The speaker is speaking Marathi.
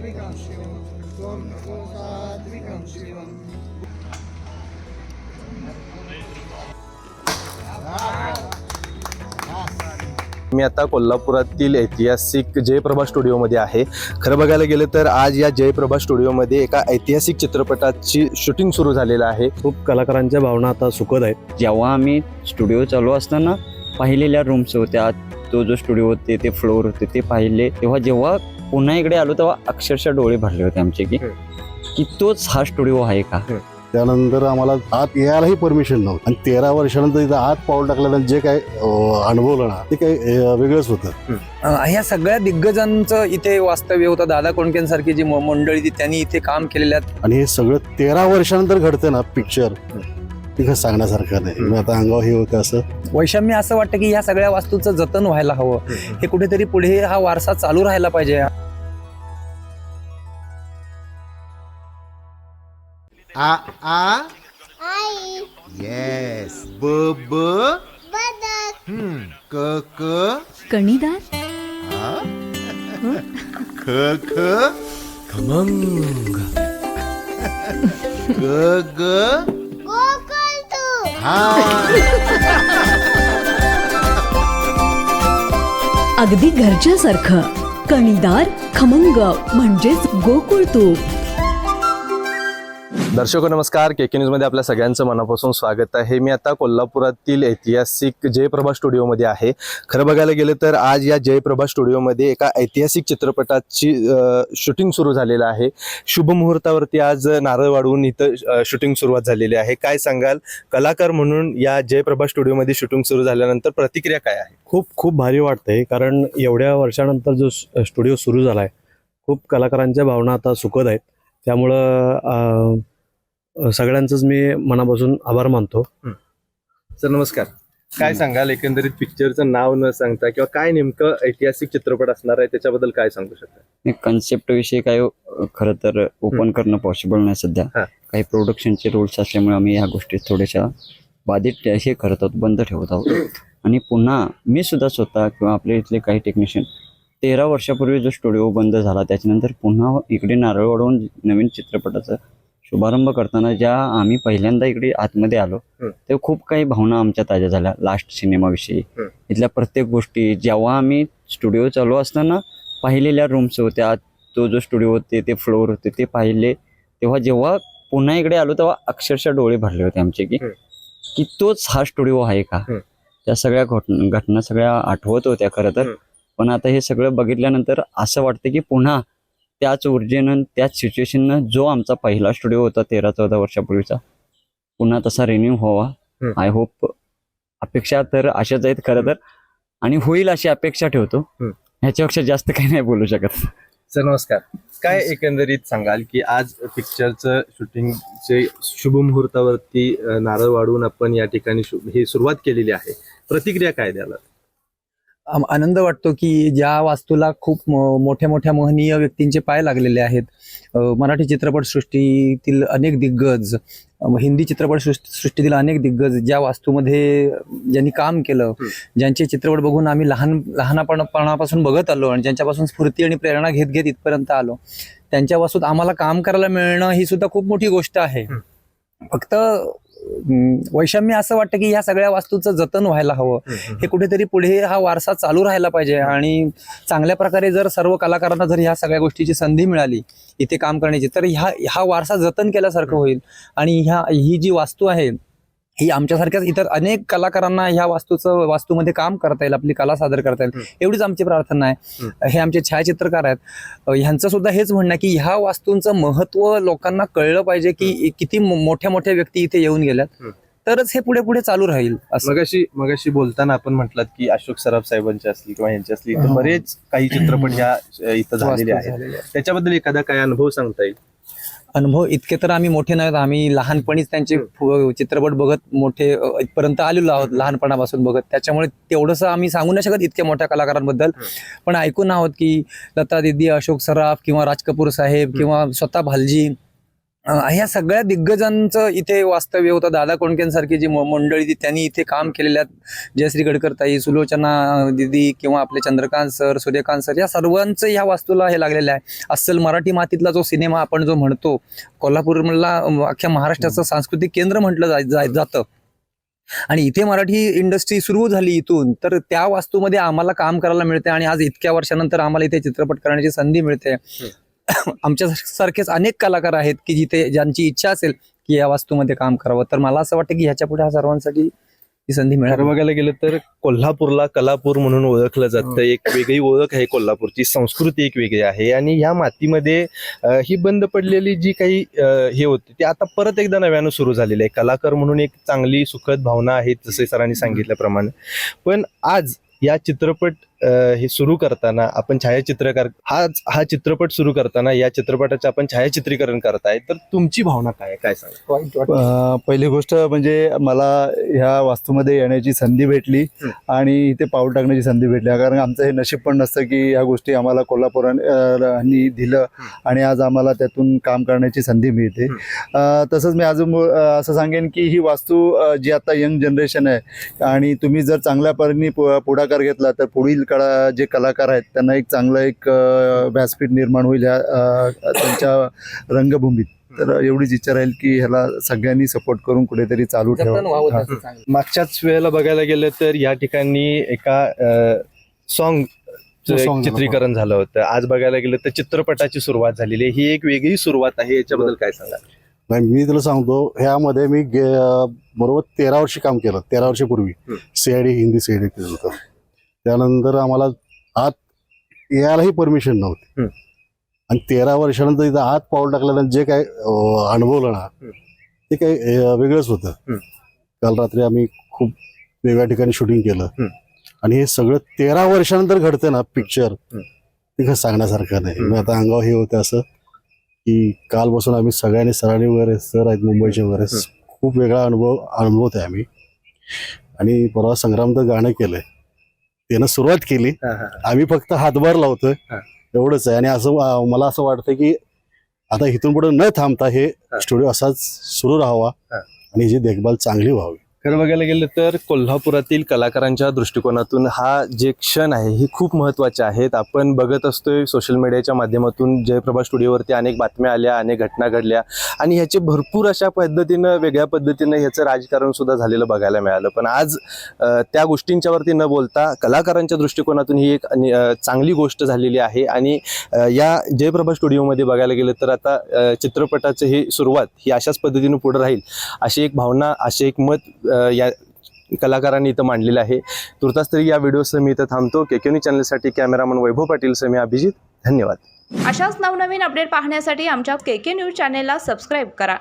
सात्विकं शिवं त्वं सात्विकं शिवं. मी आता कोल्हापुरातील ऐतिहासिक जयप्रभा स्टुडिओमध्ये आहे. खरं बघायला गेलं तर आज या जयप्रभा स्टुडिओमध्ये एका ऐतिहासिक चित्रपटाची शूटिंग सुरू झालेलं आहे. खूप कलाकारांच्या भावना आता सुखद आहेत. जेव्हा आम्ही स्टुडिओ चालू असताना पाहिलेल्या रूम्स होत्या, तो जो स्टुडिओ होते ते फ्लोअर होते ते पाहिले, तेव्हा जेव्हा पुन्हा इकडे आलो तेव्हा अक्षरशः डोळे भरले होते आमचे की तोच हा स्टुडिओ आहे का. त्यानंतर आम्हाला आत यायलाही परमिशन नव्हतं आणि 13 वर्षानंतर इथं आत पाऊल टाकल्यानंतर जे काय अनुभवलं ना ते काही वेगळंच होतं. ह्या सगळ्या दिग्गजांचं इथे वास्तव्य होतं. दादा कोंडकेंसारखी जी मंडळी त्यांनी इथे काम केलेल्या. आणि हे सगळं 13 वर्षानंतर घडतं ना पिक्चर, तिथं सांगण्यासारखं नाही. मी आता अंगावर हे होतं असं वैषम्य असं वाटतं की ह्या सगळ्या वास्तूचं जतन व्हायला हवं. हे कुठेतरी पुढे हा वारसा चालू राहायला पाहिजे. आ आ आई येस ब ब बदक क क कणीदार ख ख खमंग ग ग गोकुळ तू हा. अगदी घरच्यासारखं कणीदार खमंग म्हणजेच गोकुळ तूप. दर्शको नमस्कार, के न्यूजमध्ये आपल्या सगळ्यांचं मनापासून स्वागत आहे. मी आता कोल्हापुरातील ऐतिहासिक जयप्रभा स्टुडिओमध्ये आहे. खरं बघायला गेलं तर आज या जयप्रभा स्टुडिओमध्ये एका ऐतिहासिक चित्रपटाची शूटिंग सुरू झालेलं आहे. शुभ मुहूर्तावरती आज नारळ वाढवून इथं शूटिंग सुरुवात झालेली आहे. काय सांगाल, कलाकार म्हणून या जयप्रभा स्टुडिओमध्ये शूटिंग सुरू झाल्यानंतर प्रतिक्रिया काय आहे? खूप खूप भारी वाटतंय, कारण एवढ्या वर्षानंतर जो स्टुडिओ सुरू झालाय, खूप कलाकारांच्या भावना आता सुखद आहेत. त्यामुळं सगळ्यांचंच मी मनापासून आभार मानतो. सर नमस्कार, काय सांगाल एकंदरीत पिक्चरचं नाव न सांगता किंवा काय नेमकं ऐतिहासिक चित्रपट असणार आहे त्याच्याबद्दल काय सांगू शकता? कन्सेप्ट विषयी काय खरं तर ओपन करणं पॉसिबल नाही सध्या. काही प्रोडक्शनचे रूल्स असल्यामुळे आम्ही ह्या गोष्टी थोड्याशा बाधित हे करत आहोत, बंद ठेवत आहोत. आणि पुन्हा मी सुद्धा स्वतः किंवा आपल्या इथले काही टेक्निशियन 13 वर्षापूर्वी जो स्टुडिओ बंद झाला त्याच्यानंतर पुन्हा इकडे नारळ वाढवून नवीन चित्रपटाचा शुभारंभ करताना ज्या आम्ही पहिल्यांदा इकडे आतमध्ये आलो तेव्हा खूप काही भावना आमच्या ताज्या झाल्या. लास्ट सिनेमाविषयी इथल्या प्रत्येक गोष्टी, जेव्हा आम्ही स्टुडिओ चालू असताना पाहिलेल्या रूम्स होत्या, तो जो स्टुडिओ होते ते फ्लोअर होते ते पाहिले, तेव्हा जेव्हा पुन्हा इकडे आलो तेव्हा अक्षरशः डोळे भरले होते आमचे की तोच हा स्टुडिओ आहे का. त्या सगळ्या घटना सगळ्या आठवत होत्या खरं तर. पण आता हे सगळं बघितल्यानंतर असं वाटतं की पुन्हा त्याच ऊर्जेनं त्याच सिच्युएशननं जो आमचा पहिला स्टुडिओ होता 13-14 वर्षापूर्वीचा पुन्हा तसा रिन्यू व्हावा. I hope. अपेक्षा तर अशाच आहेत खरं तर, आणि होईल अशी अपेक्षा ठेवतो. ह्याच्यापेक्षा जास्त काही नाही बोलू शकत. सर नमस्कार, काय एकंदरीत सांगाल की आज पिक्चरचं शूटिंगचे शुभ मुहूर्तावरती नारळ वाढवून आपण या ठिकाणी ही सुरुवात केलेली आहे, प्रतिक्रिया काय द्याल? आनंद वाटतो की ज्या वास्तूला खूप मोठ्या मोठ्या महनीय व्यक्तींचे पाय लागलेले आहेत. मराठी चित्रपटसृष्टीतील अनेक दिग्गज, हिंदी चित्रपटसृष्टीतील अनेक दिग्गज ज्या वास्तूमध्ये ज्यांनी काम केलं, ज्यांचे चित्रपट बघून आम्ही लहानपणापासून बघत आलो आणि ज्यांच्यापासून स्फूर्ती आणि प्रेरणा घेत घेत इथपर्यंत आलो, त्यांच्या वास्तूत आम्हाला काम करायला मिळणं ही सुद्धा खूप मोठी गोष्ट आहे. फक्त वैषम्य असं वाटतं की ह्या सगळ्या वास्तूचं जतन व्हायला हवं. हे कुठेतरी पुढे हा वारसा चालू राहायला पाहिजे. आणि चांगल्या प्रकारे जर सर्व कलाकारांना जर ह्या सगळ्या गोष्टीची संधी मिळाली इथे काम करण्याची, तर हा वारसा जतन केल्यासारखं होईल. आणि ही जी वास्तू आहे ही आमच्यासारख्याच इतर अनेक कलाकारांना ह्या वास्तूमध्ये काम करता येईल, आपली कला सादर करता येईल, एवढीच आमची प्रार्थना आहे. हे आमचे छायाचित्रकार आहेत, ह्यांचं सुद्धा हेच म्हणणं की ह्या वास्तूंचं महत्व लोकांना कळलं पाहिजे की किती मोठ्या मोठ्या व्यक्ती इथे येऊन गेल्यात, तरच हे पुढे पुढे चालू राहील. मगाशी बोलताना आपण म्हटलं की अशोक सराफ साहेबांचे असली किंवा यांचे असली इथं बरेच काही चित्रपट ह्या इथं झालेले आहेत, त्याच्याबद्दल एखादा काय अनुभव सांगता येईल? अनुभव इतके तर आम्ही मोठे नाहीत, आम्ही लहानपणीच त्यांचे चित्रपट बघत मोठे इथपर्यंत आलेलो आहोत, लहानपणापासून बघत. त्याच्यामुळे तेवढंसं आम्ही सांगू नाही शकत इतक्या मोठ्या कलाकारांबद्दल, पण ऐकून आहोत की लता दीदी, अशोक सराफ किंवा राज कपूर साहेब किंवा स्वतः भालजी ह्या सगळ्या दिग्गजांचं इथे वास्तव्य होतं. दादा कोंडकेंसारखी जी मंडळी त्यांनी इथे काम केलेल्या, जयश्री गडकरताई, सुलोचना दिदी किंवा आपले चंद्रकांत सर, सूर्यकांत सर, या सर्वांचं ह्या वास्तूला हे लागलेलं आहे. अस्सल मराठी मातीतला जो सिनेमा आपण जो म्हणतो, कोल्हापूरला अख्ख्या महाराष्ट्राचं सांस्कृतिक केंद्र म्हटलं जातं. आणि इथे मराठी इंडस्ट्री सुरू झाली इथून, तर त्या वास्तूमध्ये आम्हाला काम करायला मिळते. आणि आज इतक्या वर्षानंतर आम्हाला इथे चित्रपट करण्याची संधी मिळते. आमच्या सारखेच अनेक कलाकार आहेत की जिथे ज्यांची इच्छा असेल की या वास्तूमध्ये काम करावं. तर मला असं वाटतं की ह्याच्या पुढे सर्वांसाठी ही संधी खरं मिळाली. बघायला गेलं तर कोल्हापूरला कलापूर म्हणून ओळखलं जातं. एक वेगळी ओळख आहे कोल्हापूरची, संस्कृती एक वेगळी आहे. आणि ह्या मातीमध्ये ही बंद पडलेली जी काही हे होती ती आता परत एकदा नव्यानं सुरू झालेली आहे. कलाकार म्हणून एक चांगली सुखद भावना आहे, जसे सरांनी सांगितल्याप्रमाणे. पण आज या चित्रपट हे सुरू करताना आपण छायाचित्रकार हा चित्रपट सुरू करताना या चित्रपटाचे आपण छायाचित्रीकरण करताय, तर तुमची भावना काय सांगा? पहिली गोष्ट म्हणजे मला ह्या वास्तूमध्ये येण्याची संधी भेटली आणि इथे पाऊल टाकण्याची संधी भेटली. कारण आमचं हे नशीब पण नसतं की ह्या गोष्टी आम्हाला कोल्हापुरांनी दिलं आणि आज आम्हाला त्यातून काम करण्याची संधी मिळते. तसंच मी अजून असं सांगेन की ही वास्तू जी आता यंग जनरेशन आहे आणि तुम्ही जर चांगल्या परीने पुढाकार घेतला तर पुढील जे कलाकार आहेत त्यांना एक चांगलं एक व्यासपीठ निर्माण होईल त्यांच्या रंगभूमीत. तर एवढीच इच्छा राहील की ह्याला सगळ्यांनी सपोर्ट करून कुठेतरी चालू ठेवा. मागच्याच वेळेला बघायला गेलं तर या ठिकाणी एका सॉन्ग चित्रीकरण झालं होतं. आज बघायला गेलं तर चित्रपटाची सुरुवात झालेली आहे. ही एक वेगळी सुरुवात आहे, याच्याबद्दल काय सांगा? नाही, मी तुला सांगतो, ह्यामध्ये मी बरोबर 13 वर्षी काम केलं. 13 वर्षापूर्वी CID हिंदी CID केलं होतं. त्यानंतर आम्हाला आत यायलाही परमिशन नव्हती. आणि 13 वर्षानंतर इथं आत पाऊल टाकल्यानंतर जे काय अनुभवलं ना ते काही वेगळंच होतं. काल रात्री आम्ही खूप वेगळ्या ठिकाणी शूटिंग केलं आणि हे सगळं 13 वर्षानंतर घडतं ना पिक्चर, ते कसं सांगण्यासारखं नाही. मी आता अंगावर हे होतं असं की कालपासून आम्ही सरांनी वगैरे, सर आहेत मुंबईचे वगैरे, खूप वेगळा अनुभवत आहे आम्ही. आणि परवा संग्रामचं गाणं केलंय, त्यानं सुरुवात केली, आम्ही फक्त हातभार लावतोय, एवढंच आहे. आणि असं मला असं वाटतं की आता इथून पुढे न थांबता हे स्टुडिओ असाच सुरू राहावा आणि ही देखभाल चांगली व्हावी. खरं बघायला गेलं तर कोल्हापुरातील कलाकारांच्या दृष्टिकोनातून हा जे क्षण आहे हे खूप महत्त्वाचे आहेत. आपण बघत असतोय सोशल मीडियाच्या माध्यमातून जयप्रभा स्टुडिओवरती अनेक बातम्या आल्या, अनेक घटना घडल्या आणि ह्याचे भरपूर अशा पद्धतीनं, वेगळ्या पद्धतीनं ह्याचं राजकारण सुद्धा झालेलं बघायला मिळालं. पण आज त्या गोष्टींच्यावरती न बोलता कलाकारांच्या दृष्टिकोनातून ही एक चांगली गोष्ट झालेली आहे. आणि या जयप्रभा स्टुडिओमध्ये बघायला गेलं तर आता चित्रपटाचं ही सुरुवात ही अशाच पद्धतीनं पुढे राहील अशी एक भावना, असे एक मत या कलाकारांनी इथं मांडलेलं आहे. तुर्तास तरी या व्हिडिओसह मी इथं थांबतो. KK न्यूज चॅनलसाठी कॅमेरामन वैभव पाटीलसह मी अभिजित. धन्यवाद. अशाच नवनवीन अपडेट पाहण्यासाठी आमच्या KK न्यूज चॅनेलला सबस्क्राईब करा.